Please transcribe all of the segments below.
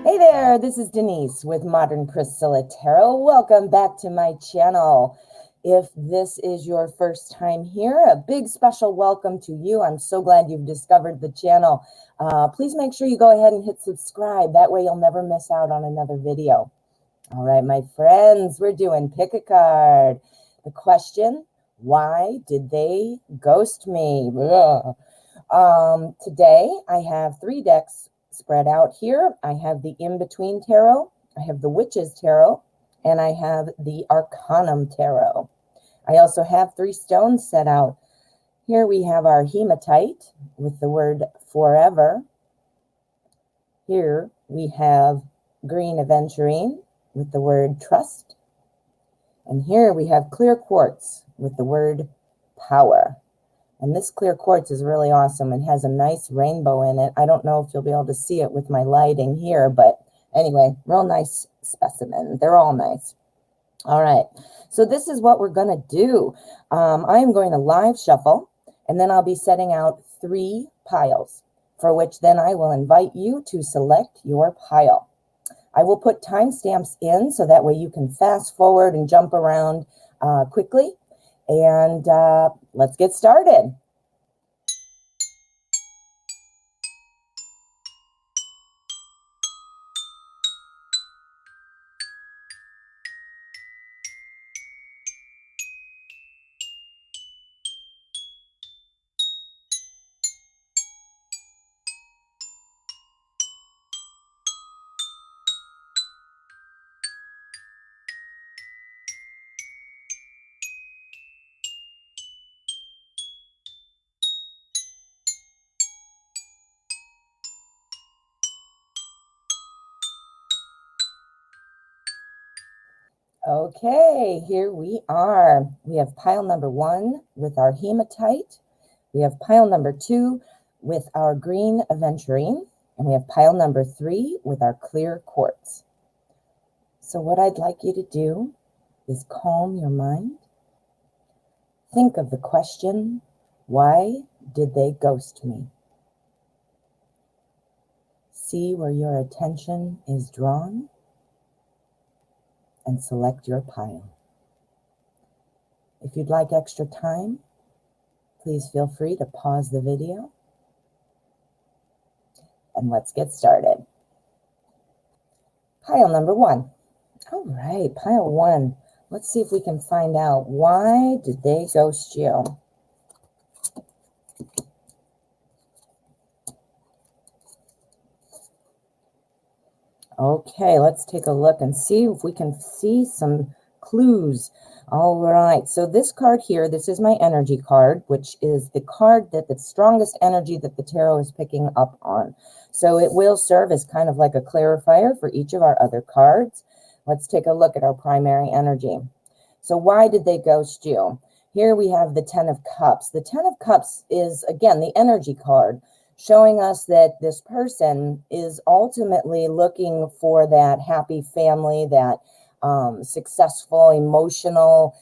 Hey there, this is Denise with Modern Priscilla Tarot. Welcome back to my channel. If this is your first time here, a big special welcome to you. I'm so glad you've discovered the channel. Please make sure you go ahead and hit subscribe. That way you'll never miss out on another video. All right, my friends, we're doing pick a card. The question, why did they ghost me? Today I have 3 decks spread out here. I have the In-Between Tarot, I have the Witches Tarot, and I have the Arcanum Tarot. I also have 3 stones set out. Here we have our hematite with the word forever. Here we have green aventurine with the word trust. And here we have clear quartz with the word power. And this clear quartz is really awesome and has a nice rainbow in it. I don't know if you'll be able to see it with my lighting here, but anyway, real nice specimen. They're all nice. All right, so this is what we're going to do. I am going to live shuffle, and then I'll be setting out 3 piles, for which then I will invite you to select your pile. I will put timestamps in so that way you can fast forward and jump around quickly. And let's get started. Okay, here we are. We have pile number 1 with our hematite. We have pile number 2 with our green aventurine. And we have pile number 3 with our clear quartz. So what I'd like you to do is calm your mind. Think of the question, why did they ghost me? See where your attention is drawn and select your pile. If you'd like extra time, please feel free to pause the video. And let's get started. Pile number 1. All right, pile 1. Let's see if we can find out, why did they ghost you? Okay, let's take a look and see if we can see some clues. All right, so this card here, this is my energy card, which is the card that the strongest energy that the tarot is picking up on. So it will serve as kind of like a clarifier for each of our other cards. Let's take a look at our primary energy. So why did they ghost you? Here we have the 10 of Cups. The 10 of Cups is, again, the energy card, showing us that this person is ultimately looking for that happy family, that successful, emotional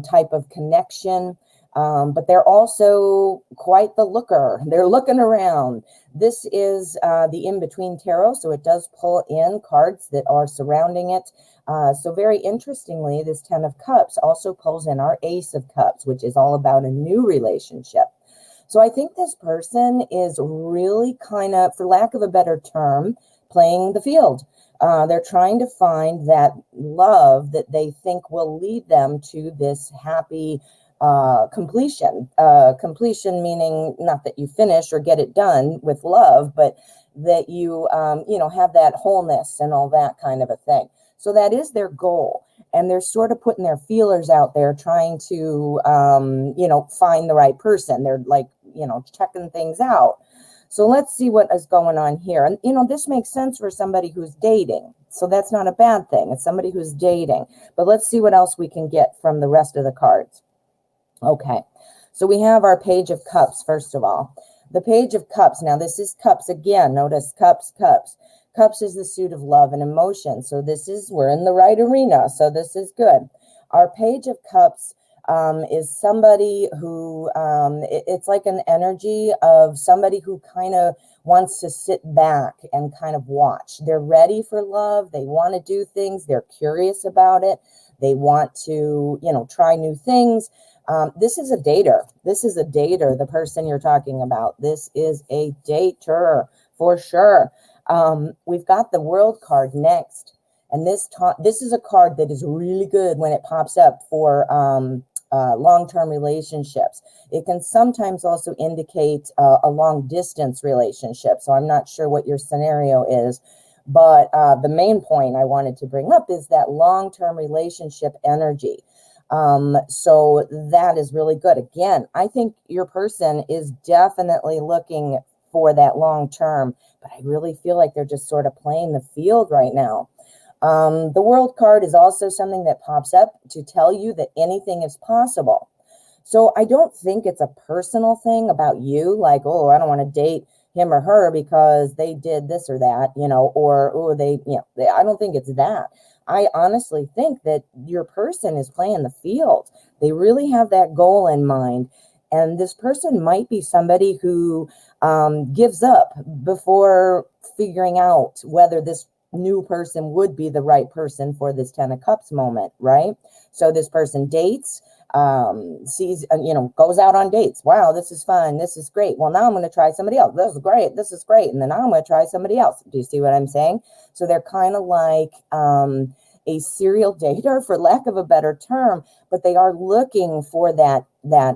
type of connection. But they're also quite the looker. They're looking around. This is the In-Between Tarot, so it does pull in cards that are surrounding it. So very interestingly, this 10 of Cups also pulls in our Ace of Cups, which is all about a new relationship. So I think this person is really kind of, for lack of a better term, playing the field. They're trying to find that love that they think will lead them to this happy completion. Completion meaning not that you finish or get it done with love, but that you, have that wholeness and all that kind of a thing. So that is their goal. And they're sort of putting their feelers out there, trying to, find the right person. They're like, checking things out. So let's see what is going on here. And, this makes sense for somebody who's dating. So that's not a bad thing. It's somebody who's dating. But let's see what else we can get from the rest of the cards. Okay. So we have our Page of Cups, first of all. The Page of Cups. Now, this is cups again. Notice cups, cups. Cups is the suit of love and emotion. So we're in the right arena. So this is good. Our Page of Cups is somebody who, it's like an energy of somebody who kind of wants to sit back and kind of watch. They're ready for love. They want to do things. They're curious about it. They want to, try new things. This is a dater. This is a dater, the person you're talking about. This is a dater for sure. We've got the World card next. And this is a card that is really good when it pops up for long-term relationships. It can sometimes also indicate a long-distance relationship. So I'm not sure what your scenario is. But the main point I wanted to bring up is that long-term relationship energy. So that is really good. Again, I think your person is definitely looking for that long term, but I really feel like they're just sort of playing the field right now. The World card is also something that pops up to tell you that anything is possible. So I don't think it's a personal thing about you, like, oh, I don't want to date him or her because they did this or that, or, oh, I don't think it's that. I honestly think that your person is playing the field. They really have that goal in mind. And this person might be somebody who gives up before figuring out whether this new person would be the right person for this 10 of Cups moment, right? So this person dates, sees, goes out on dates. Wow, this is fun. This is great. Well, now I'm going to try somebody else. This is great. This is great. And then now I'm going to try somebody else. Do you see what I'm saying? So they're kind of like a serial dater, for lack of a better term, but they are looking for that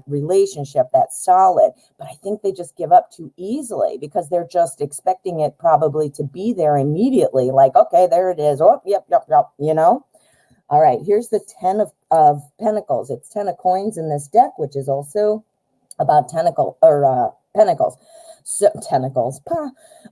relationship that's solid. But I think they just give up too easily because they're just expecting it probably to be there immediately. Like, okay, there it is. Oh, yep. All right, here's the 10 of Pentacles. It's 10 of coins in this deck, which is also about Pentacles. So, tentacles.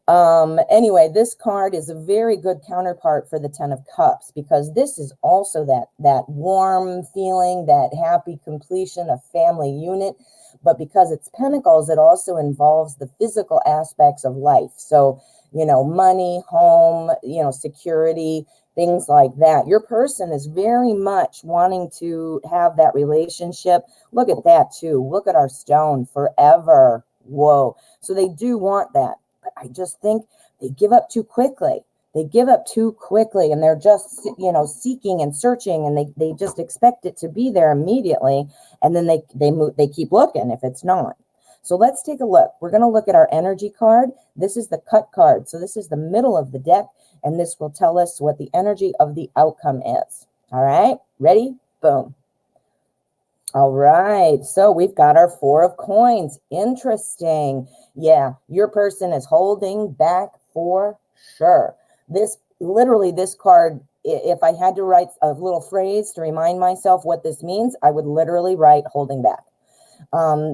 Anyway, this card is a very good counterpart for the 10 of Cups because this is also that warm feeling, that happy completion of family unit. But because it's Pentacles, it also involves the physical aspects of life. So, money, home, security, things like that. Your person is very much wanting to have that relationship. Look at that too. Look at our stone, forever. Whoa. So they do want that. But I just think they give up too quickly. They give up too quickly and they're just, seeking and searching and they just expect it to be there immediately. And then they keep looking if it's not. So let's take a look. We're going to look at our energy card. This is the cut card. So this is the middle of the deck. And this will tell us what the energy of the outcome is. All right, ready? Boom. All right, so we've got our 4 of coins. Interesting. Yeah, your person is holding back for sure. This card, if I had to write a little phrase to remind myself what this means, I would literally write holding back.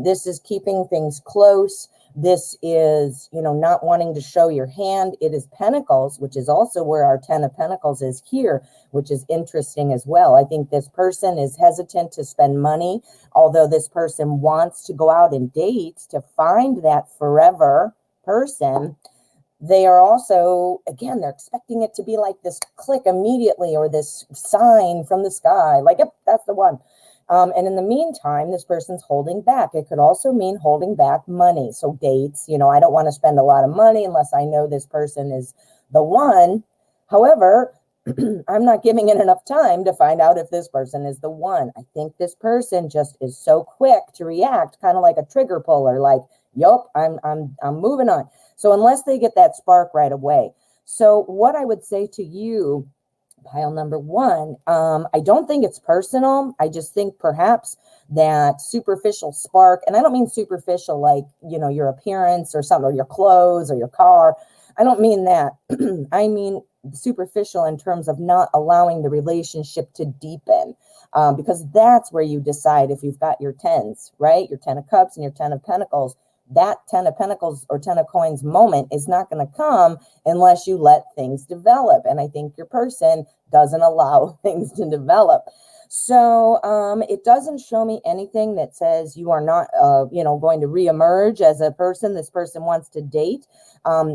This is keeping things close. This is, not wanting to show your hand. It is Pentacles, which is also where our 10 of Pentacles is here, which is interesting as well. I think this person is hesitant to spend money, although this person wants to go out and date to find that forever person. They are also, again, they're expecting it to be like this click immediately or this sign from the sky, like, yep, that's the one. And in the meantime, this person's holding back. It could also mean holding back money. So dates, I don't want to spend a lot of money unless I know this person is the one. However, I'm not giving it enough time to find out if this person is the one. I think this person just is so quick to react, kind of like a trigger puller, like, yup, I'm moving on. So unless they get that spark right away. So what I would say to you, pile number 1, I don't think it's personal. I just think perhaps that superficial spark, and I don't mean superficial like, your appearance or something, or your clothes or your car. I don't mean that. I mean superficial in terms of not allowing the relationship to deepen, because that's where you decide if you've got your 10s, right? Your 10 of Cups and your 10 of Pentacles. That 10 of Pentacles or 10 of Coins moment is not going to come unless you let things develop. And I think your person doesn't allow things to develop. So it doesn't show me anything that says you are not, going to reemerge as a person this person wants to date.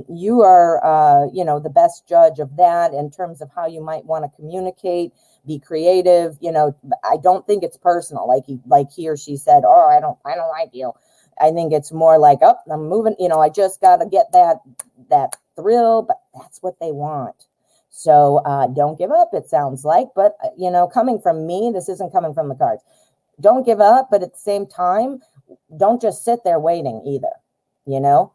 You are, the best judge of that in terms of how you might want to communicate. be creative. You know, I don't think it's personal. Like he or she said, oh, I don't like you. I think it's more like, oh, I'm moving, you know, I just got to get that thrill, but that's what they want. So don't give up, it sounds like. But, you know, coming from me, this isn't coming from the cards. Don't give up, but at the same time, don't just sit there waiting either. You know,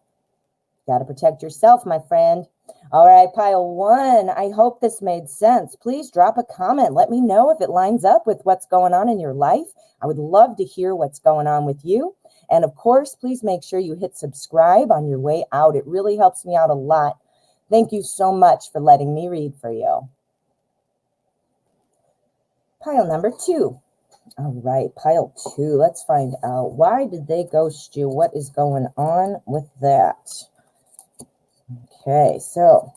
got to protect yourself, my friend. All right, pile one. I hope this made sense. Please drop a comment. Let me know if it lines up with what's going on in your life. I would love to hear what's going on with you. And of course, please make sure you hit subscribe on your way out. It really helps me out a lot. Thank you so much for letting me read for you. Pile number two. All right, pile two. Let's find out. Why did they ghost you? What is going on with that? Okay, so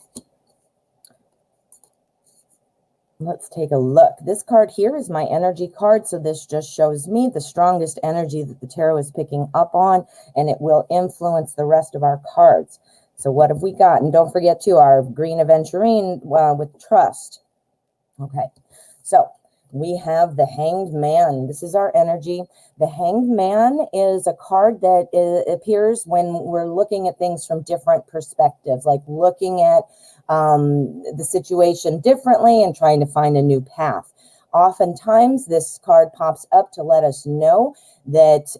let's take a look. This card here is my energy card. So this just shows me the strongest energy that the tarot is picking up on, and it will influence the rest of our cards. So what have we got? And don't forget too, our green aventurine with trust. Okay, so we have the Hanged Man. This is our energy. The Hanged Man is a card that appears when we're looking at things from different perspectives, like looking at the situation differently and trying to find a new path. Oftentimes, this card pops up to let us know that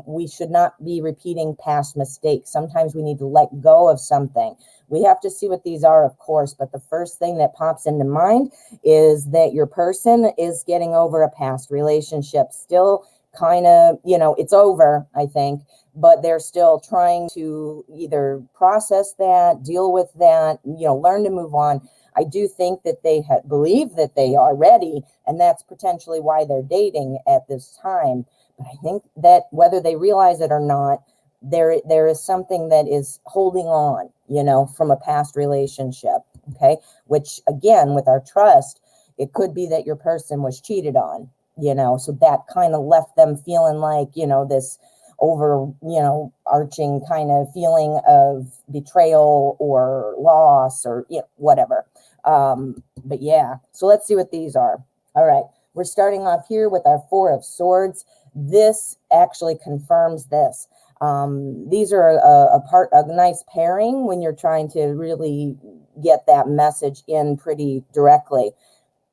we should not be repeating past mistakes. Sometimes we need to let go of something. We have to see what these are, of course, but the first thing that pops into mind is that your person is getting over a past relationship. Still kind of, you know, it's over, I think, but they're still trying to either process that, deal with that, you know, learn to move on. I do think that they believe that they are ready, and that's potentially why they're dating at this time. But I think that whether they realize it or not, there is something that is holding on, you know, from a past relationship, okay? Which, again, with our trust, it could be that your person was cheated on, you know, so that kind of left them feeling like, you know, this arching kind of feeling of betrayal or loss or, you know, whatever. But yeah, so let's see what these are. All right, we're starting off here with our Four of Swords. This actually confirms this. These are a nice pairing when you're trying to really get that message in pretty directly.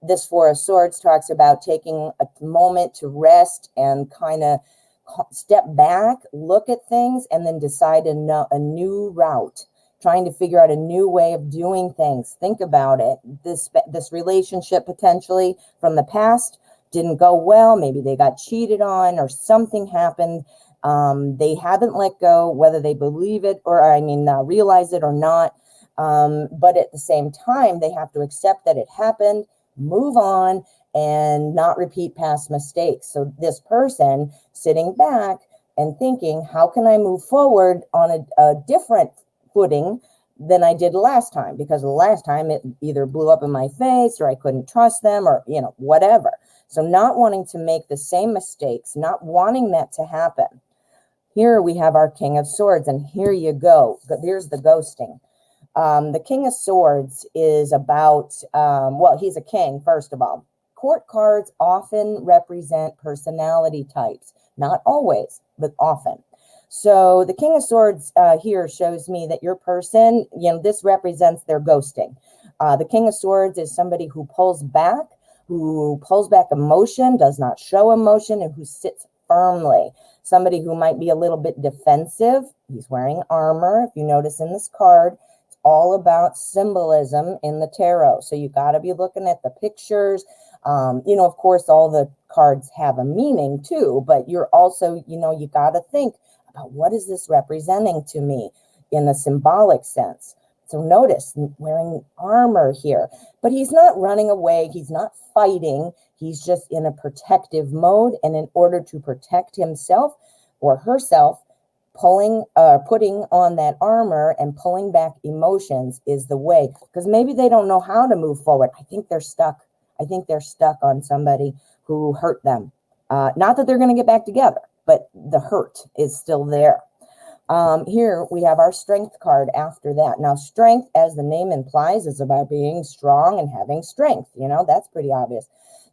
This Four of Swords talks about taking a moment to rest and kind of step back, look at things, and then decide a new route, trying to figure out a new way of doing things. Think about it. This relationship potentially from the past didn't go well. Maybe they got cheated on or something happened. They haven't let go, whether they believe it or, realize it or not. But at the same time, they have to accept that it happened, move on, and not repeat past mistakes. So this person sitting back and thinking, how can I move forward on a different footing than I did last time? Because the last time it either blew up in my face or I couldn't trust them or, you know, whatever. So not wanting to make the same mistakes, not wanting that to happen. Here we have our King of Swords, and here you go. Here's the ghosting. The King of Swords is about, he's a king, first of all. Court cards often represent personality types. Not always, but often. So the King of Swords here shows me that your person, you know, this represents their ghosting. The King of Swords is somebody who pulls back emotion, does not show emotion, and who sits firmly. Somebody who might be a little bit defensive. He's wearing armor. If you notice in this card, it's all about symbolism in the tarot. So you got to be looking at the pictures. Of course, all the cards have a meaning too, but you're also, you got to think about what is this representing to me in a symbolic sense. So notice wearing armor here, but he's not running away. He's not fighting. He's just in a protective mode. And in order to protect himself or herself, putting on that armor and pulling back emotions is the way, because maybe they don't know how to move forward. I think they're stuck. I think they're stuck on somebody who hurt them. Not that they're going to get back together, but the hurt is still there. Here we have our Strength card after that. Now, strength, as the name implies, is about being strong and having strength. That's pretty obvious.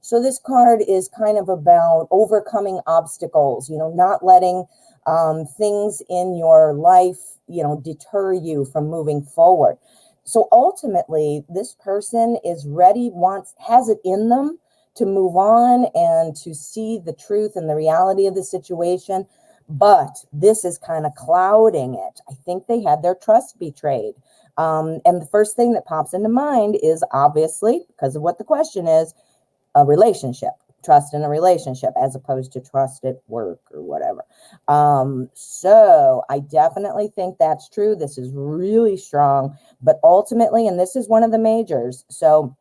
So this card is kind of about overcoming obstacles, not letting things in your life, deter you from moving forward. So ultimately, this person is ready, has it in them to move on and to see the truth and the reality of the situation. But this is kind of clouding it. I think they had their trust betrayed. And the first thing that pops into mind is, obviously, because of what the question is, a relationship, trust in a relationship, as opposed to trust at work or whatever. So I definitely think that's true. This is really strong, but ultimately, and this is one of the majors. So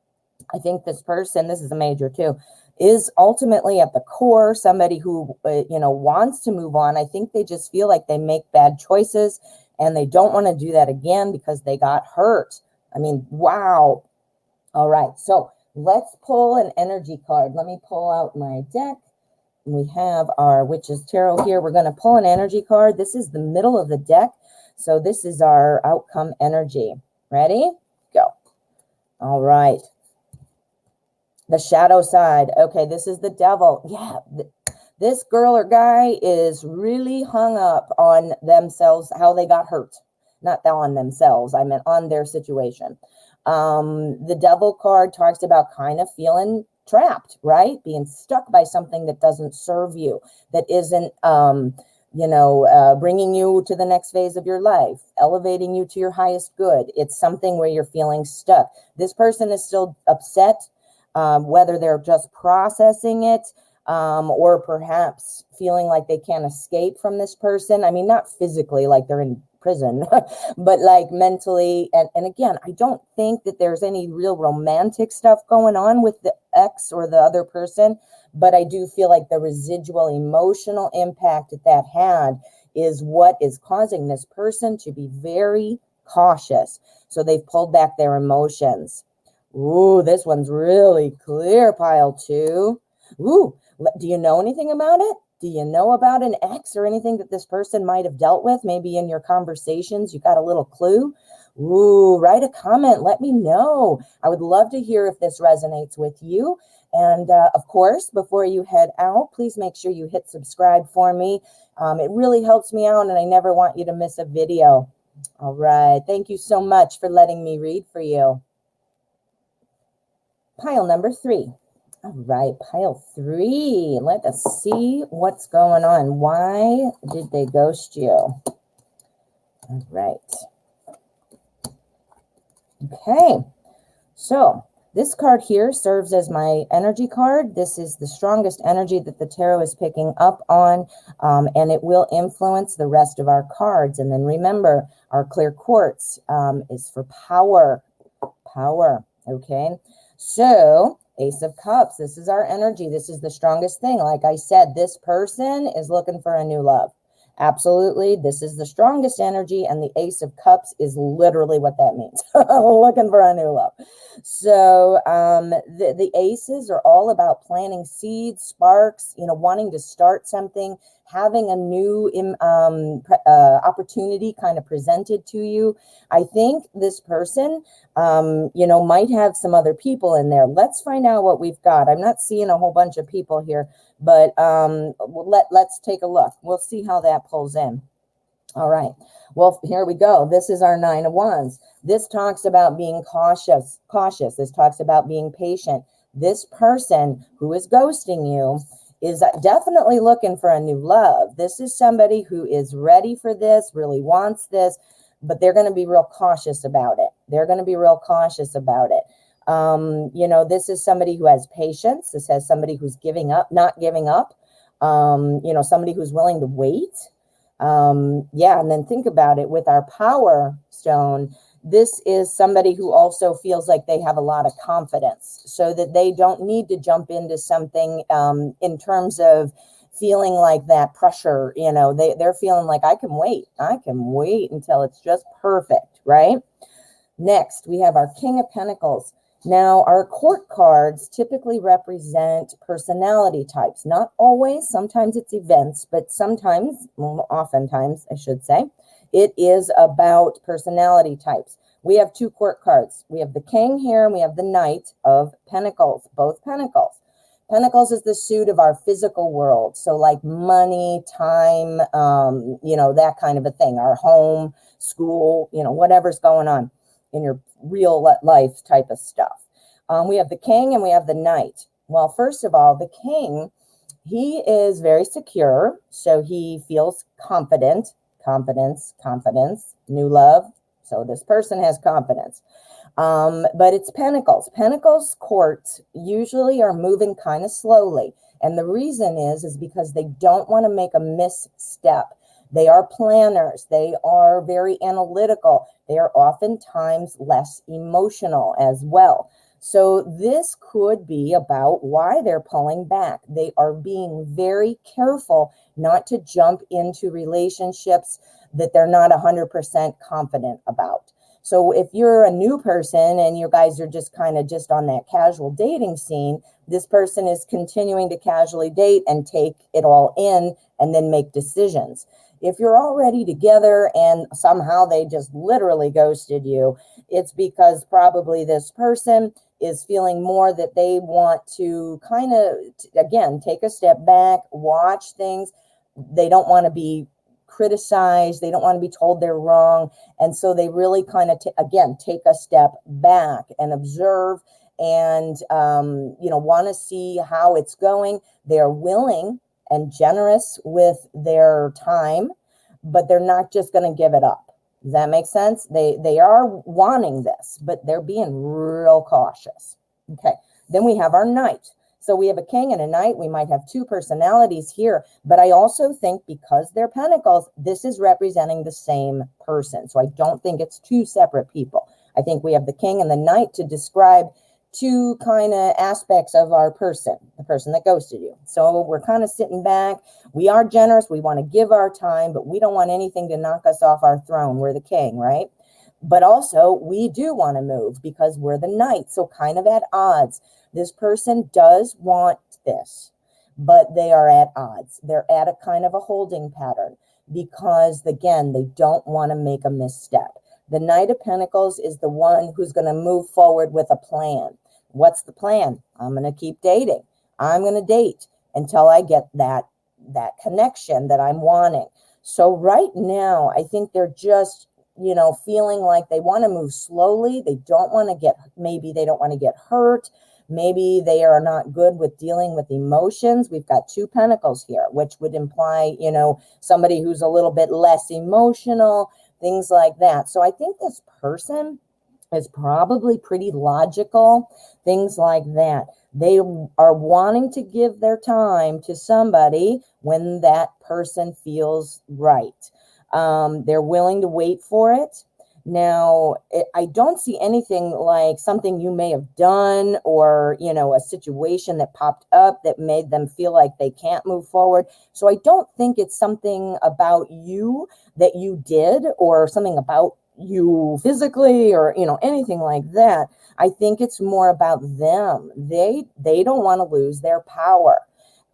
I think this person, this is a major too, is ultimately at the core somebody who, wants to move on. I think they just feel like they make bad choices and they don't want to do that again because they got hurt. I mean, wow. All right. So let's pull an energy card. Let me pull out my deck. We have our Witch's Tarot here. We're going to pull an energy card. This is the middle of the deck. So this is our outcome energy. Ready? Go. All right. The shadow side. Okay, this is the devil. Yeah, this girl or guy is really hung up on themselves, how they got hurt. Not on themselves, I meant on their situation. The devil card talks about kind of feeling trapped, right? Being stuck by something that doesn't serve you, that isn't, bringing you to the next phase of your life, elevating you to your highest good. It's something where you're feeling stuck. This person is still upset, whether they're just processing it, or perhaps feeling like they can't escape from this person. I mean, not physically, like they're in prison, but like mentally. And again, I don't think that there's any real romantic stuff going on with the ex or the other person, but I do feel like the residual emotional impact that had is what is causing this person to be very cautious. So they've pulled back their emotions. Ooh, this one's really clear, pile 2. Ooh, do you know anything about it? Do you know about an ex or anything that this person might have dealt with? Maybe in your conversations, you got a little clue. Ooh, write a comment. Let me know. I would love to hear if this resonates with you. And of course, before you head out, please make sure you hit subscribe for me. It really helps me out, and I never want you to miss a video. All right. Thank you so much for letting me read for you. Pile number 3. All right, pile 3. Let us see what's going on. Why did they ghost you? All right. Okay, so this card here serves as my energy card. This is the strongest energy that the tarot is picking up on, and it will influence the rest of our cards. And then remember, our clear quartz is for power. Power, okay? So, Ace of Cups, this is our energy. This is the strongest thing. Like I said, this person is looking for a new love. Absolutely, this is the strongest energy, and the Ace of Cups is literally what that means. Looking for a new love. So the aces are all about planting seeds, sparks, wanting to start something, having a new opportunity kind of presented to you. I think this person, might have some other people in there. Let's find out what we've got. I'm not seeing a whole bunch of people here, but let's take a look. We'll see how that pulls in. All right. Well, here we go. This is our 9 of Wands. This talks about being cautious. This talks about being patient. This person who is ghosting you is definitely looking for a new love. This is somebody who is ready for this, really wants this, but they're going to be real cautious about it. This is somebody who has patience. This has somebody who's not giving up. Somebody who's willing to wait. And then think about it with our power stone. This is somebody who also feels like they have a lot of confidence, so that they don't need to jump into something in terms of feeling like that pressure. They're feeling like I can wait until it's just perfect, right? Next, we have our King of Pentacles. Now, our court cards typically represent personality types. Not always. Sometimes it's events, but oftentimes, I should say, it is about personality types. We have 2 court cards. We have the King here, and we have the Knight of Pentacles, both Pentacles. Pentacles is the suit of our physical world. So like money, time, that kind of a thing. Our home, school, whatever's going on in your real life type of stuff. We have the king and we have the knight. Well, first of all, the king, he is very secure. So he feels confident, confidence, new love. So this person has confidence. But it's Pentacles. Pentacles courts usually are moving kind of slowly. And the reason is because they don't want to make a misstep. They are planners. They are very analytical. They are oftentimes less emotional as well. So this could be about why they're pulling back. They are being very careful not to jump into relationships that they're not 100% confident about. So if you're a new person and you guys are just kind of just on that casual dating scene, this person is continuing to casually date and take it all in and then make decisions. If you're already together and somehow they just literally ghosted you, it's because probably this person is feeling more that they want to kind of, again, take a step back, watch things. They don't want to be criticized. They don't want to be told they're wrong. And so they really kind of, take a step back and observe and, want to see how it's going. They're willing and generous with their time, but they're not just going to give it up. Does that make sense? They are wanting this, but they're being real cautious. Okay. Then we have our knight. So we have a king and a knight. We might have two personalities here, but I also think because they're pentacles, this is representing the same person. So I don't think it's two separate people. I think we have the king and the knight to describe two kind of aspects of our person, the person that ghosted you. So we're kind of sitting back. We are generous. We want to give our time, but we don't want anything to knock us off our throne. We're the king, right? But also we do want to move because we're the knight. So kind of at odds. This person does want this, but they are at odds. They're at a kind of a holding pattern because, again, they don't want to make a misstep. The Knight of Pentacles is the one who's going to move forward with a plan. What's the plan? I'm going to keep dating. I'm going to date until I get that connection that I'm wanting. So right now, I think they're just, feeling like they want to move slowly. They don't want to get hurt. Maybe they are not good with dealing with emotions. We've got two pentacles here, which would imply, somebody who's a little bit less emotional, things like that. So I think this person is probably pretty logical, things like that. They are wanting to give their time to somebody when that person feels right. They're willing to wait for it. Now, I don't see anything like something you may have done or, a situation that popped up that made them feel like they can't move forward. So I don't think it's something about you that you did or something about you physically or, anything like that. I think it's more about them. They don't want to lose their power.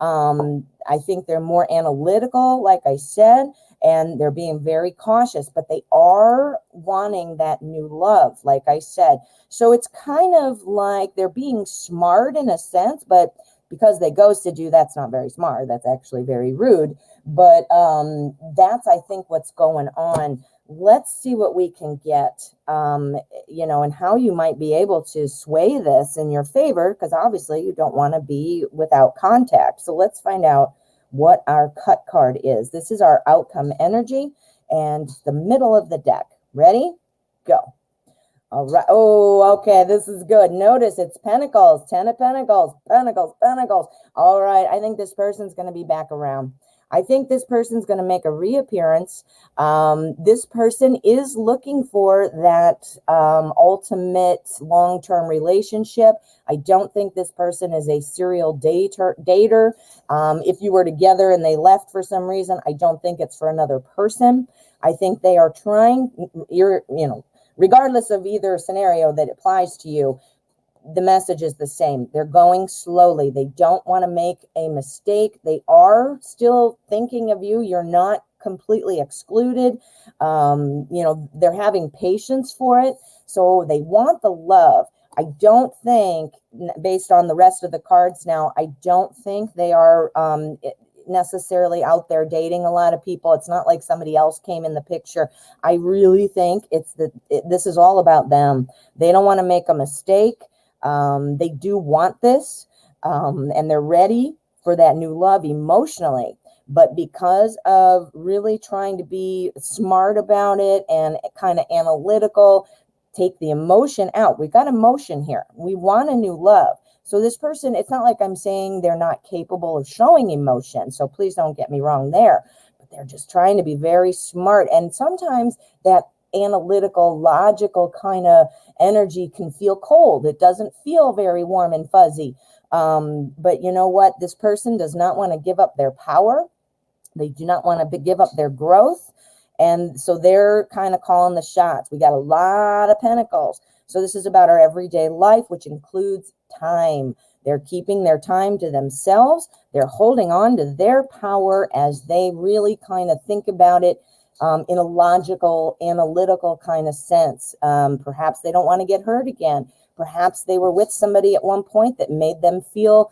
I think they're more analytical, like I said, and they're being very cautious, but they are wanting that new love, like I said. So it's kind of like they're being smart in a sense, but because they ghosted you, that's not very smart. That's actually very rude. But that's, I think, what's going on. Let's see what we can get, and how you might be able to sway this in your favor, because obviously you don't want to be without contact. So let's find out what our cut card is. This is our outcome energy and the middle of the deck. Ready? Go. All right. Oh, okay. This is good. Notice it's Pentacles, 10 of Pentacles, Pentacles, Pentacles. All right. I think this person's going to be back around. I think this person's going to make a reappearance. This person is looking for that ultimate long-term relationship. I don't think this person is a serial dater. If you were together and they left for some reason, I don't think it's for another person. I think they are trying, regardless of either scenario that applies to you, the message is the same. They're going slowly. They don't want to make a mistake. They are still thinking of you. You're not completely excluded. They're having patience for it. So they want the love. I don't think, based on the rest of the cards now, I don't think they are necessarily out there dating a lot of people. It's not like somebody else came in the picture. I really think this is all about them. They don't want to make a mistake. They do want this, and they're ready for that new love emotionally. But because of really trying to be smart about it and kind of analytical, take the emotion out. We've got emotion here. We want a new love. So this person, it's not like I'm saying they're not capable of showing emotion. So please don't get me wrong there. But they're just trying to be very smart. And sometimes that analytical, logical kind of energy can feel cold. It doesn't feel very warm and fuzzy. But you know what? This person does not want to give up their power. They do not want to give up their growth. And so they're kind of calling the shots. We got a lot of pentacles. So this is about our everyday life, which includes time. They're keeping their time to themselves. They're holding on to their power as they really kind of think about it in a logical, analytical kind of sense. Perhaps they don't want to get hurt again. Perhaps they were with somebody at one point that made them feel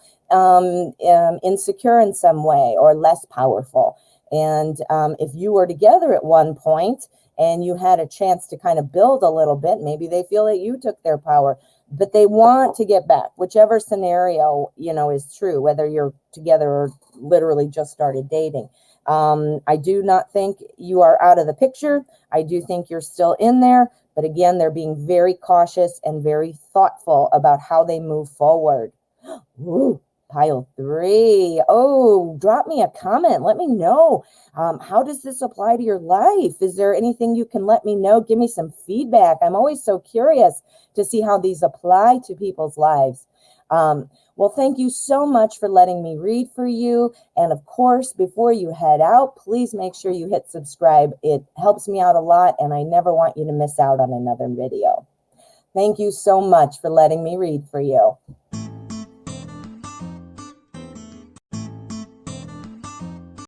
insecure in some way or less powerful. And if you were together at one point and you had a chance to kind of build a little bit, maybe they feel that you took their power, but they want to get back, whichever scenario, you know, is true, whether you're together or literally just started dating. I do not think you are out of the picture. I do think you're still in there. But again, they're being very cautious and very thoughtful about how they move forward. Ooh, pile 3. Oh, drop me a comment. Let me know. How does this apply to your life? Is there anything you can let me know? Give me some feedback. I'm always so curious to see how these apply to people's lives. Well, thank you so much for letting me read for you. And of course, before you head out, please make sure you hit subscribe. It helps me out a lot, and I never want you to miss out on another video. Thank you so much for letting me read for you.